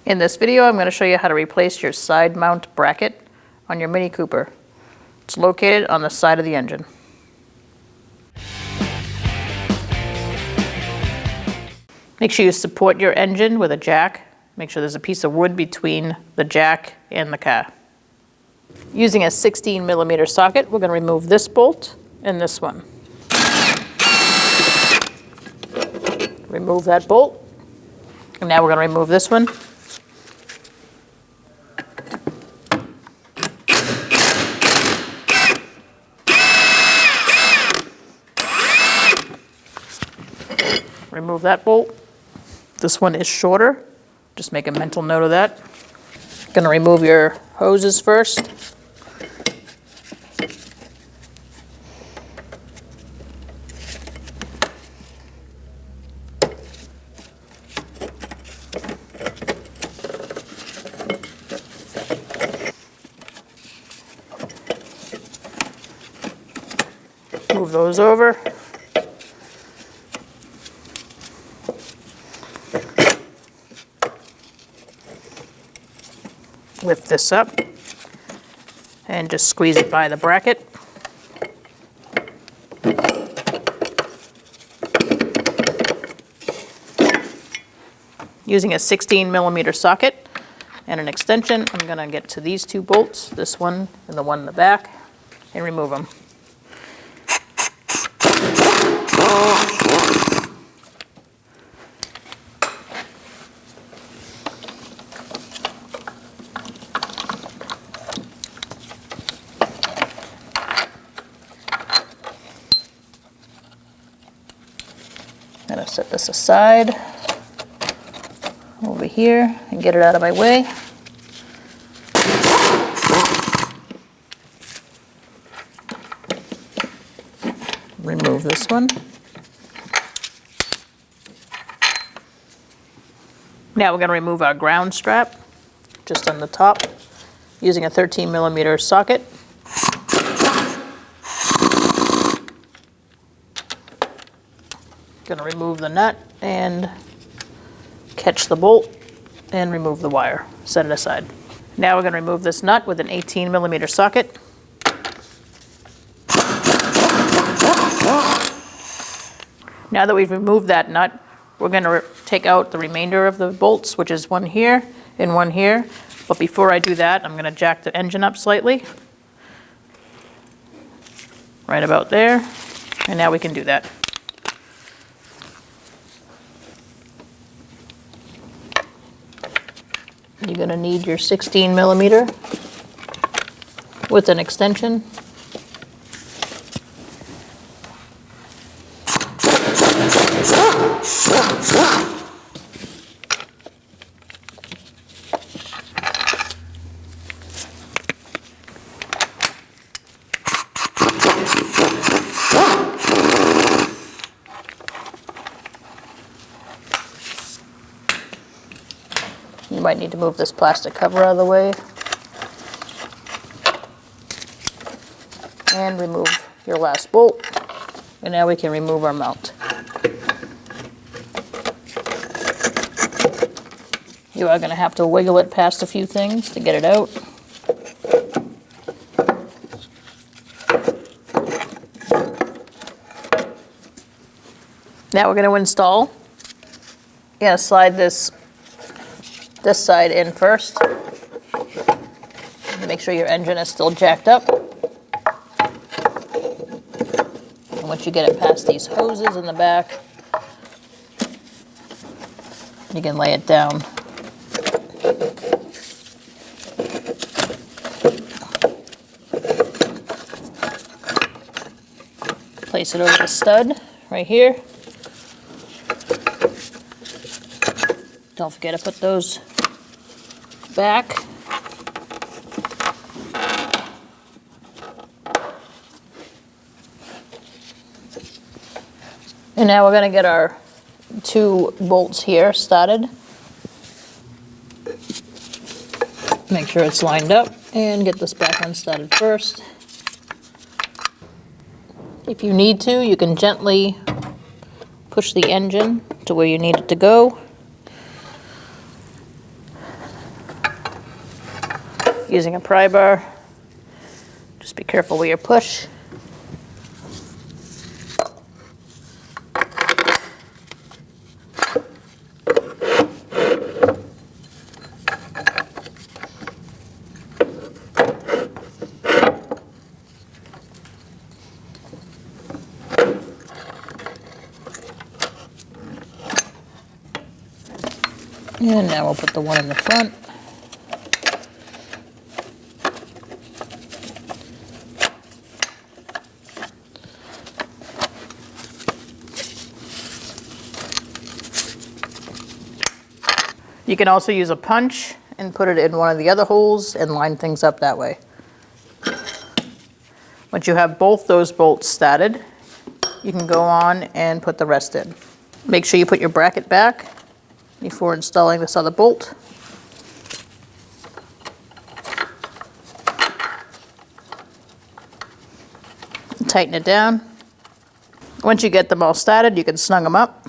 In this video, I'm going to show you how to replace your side mount bracket on your Mini Cooper. It's located on the side of the engine. Make sure you support your engine with a jack. Make sure there's a piece of wood between the jack and the car. Using a 16mm socket, we're going to remove this bolt and this one. Remove that bolt. And now we're going to remove this one. Remove that bolt. This one is shorter. Just make a mental note of that. Going to remove your hoses first. Move those over. Lift this up and just squeeze it by the bracket. Using a 16mm socket and an extension, I'm going to get to these two bolts, this one and the one in the back, and remove them. I'm going to set this aside over here and get it out of my way. Remove this one. Now we're going to remove our ground strap just on the top using a 13mm socket. Going to remove the nut and catch the bolt and remove the wire. Set it aside. Now we're going to remove this nut with an 18mm socket. Now that we've removed that nut, we're going to take out the remainder of the bolts, which is one here and one here. But before I do that, I'm going to jack the engine up slightly. Right about there. And now we can do that. You're going to need your 16mm with an extension. You might need to move this plastic cover out of the way. And remove your last bolt. And now we can remove our mount. You are going to have to wiggle it past a few things to get it out. Now we're going to install. You're going to slide this side in first. Make sure your engine is still jacked up. And once you get it past these hoses in the back, you can lay it down. Place it over the stud right here. Don't forget to put those back. And now we're going to get our two bolts here started. Make sure it's lined up and get this back one started first. If you need to, you can gently push the engine to where you need it to go. using a pry bar. Just be careful where you push. And now we'll put the one in the front. You can also use a punch and put it in one of the other holes and line things up that way. Once you have both those bolts started, you can go on and put the rest in. Make sure you put your bracket back before installing this other bolt. Tighten it down. Once you get them all started, you can snug them up.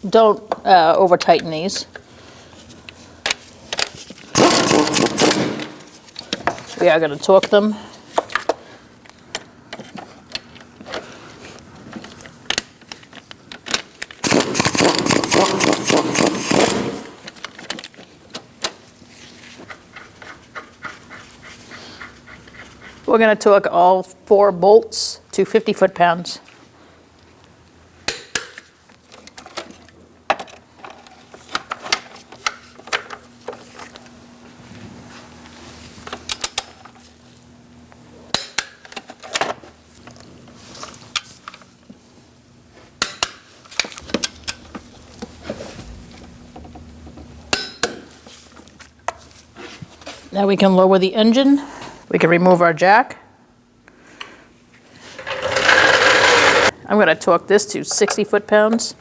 Don't over tighten these. We are going to torque them. We're going to torque all 4 bolts to 50 foot-pounds. Now we can lower the engine. We can remove our jack. I'm going to torque this to 60 foot-pounds.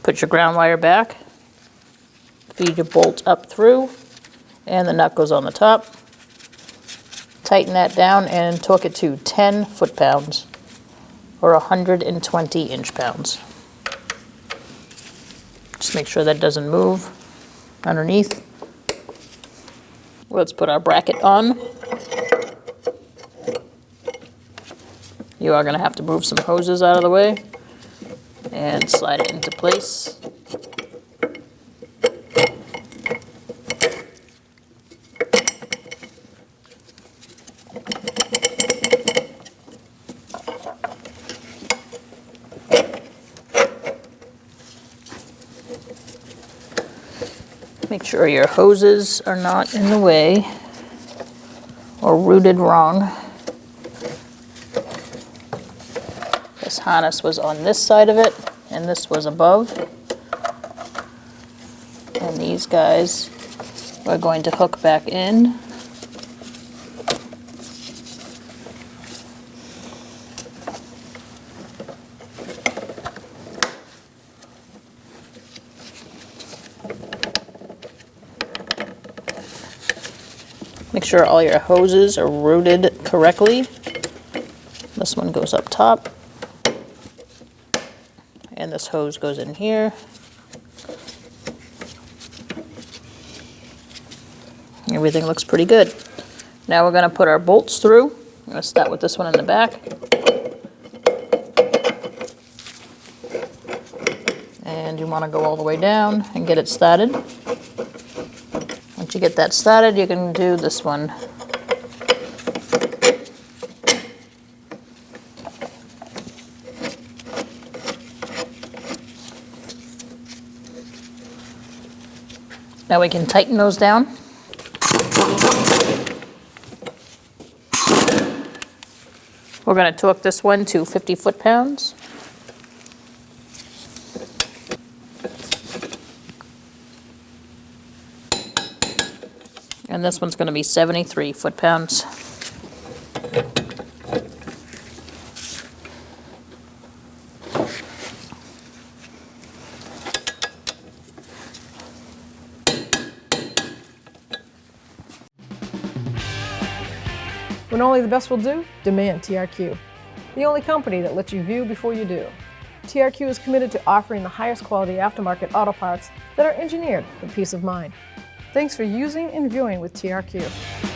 Put your ground wire back. Feed your bolt up through, and the nut goes on the top. Tighten that down and torque it to 10 foot-pounds. Or 120 inch-pounds. Just make sure that doesn't move underneath. Let's put our bracket on. You are going to have to move some hoses out of the way and slide it into place. Make sure your hoses are not in the way or routed wrong. This harness was on this side of it, and this was above. And these guys we're going to hook back in. Make sure all your hoses are routed correctly. This one goes up top. And this hose goes in here. Everything looks pretty good. Now we're going to put our bolts through. I'm going to start with this one in the back. And you want to go all the way down and get it started. Once you get that started, you can do this one. Now we can tighten those down. We're going to torque this one to 50 foot-pounds. And this one's going to be 73 foot-pounds. When only the best will do, demand TRQ. The only company that lets you view before you do. TRQ is committed to offering the highest quality aftermarket auto parts that are engineered for peace of mind. Thanks for using and viewing with TRQ.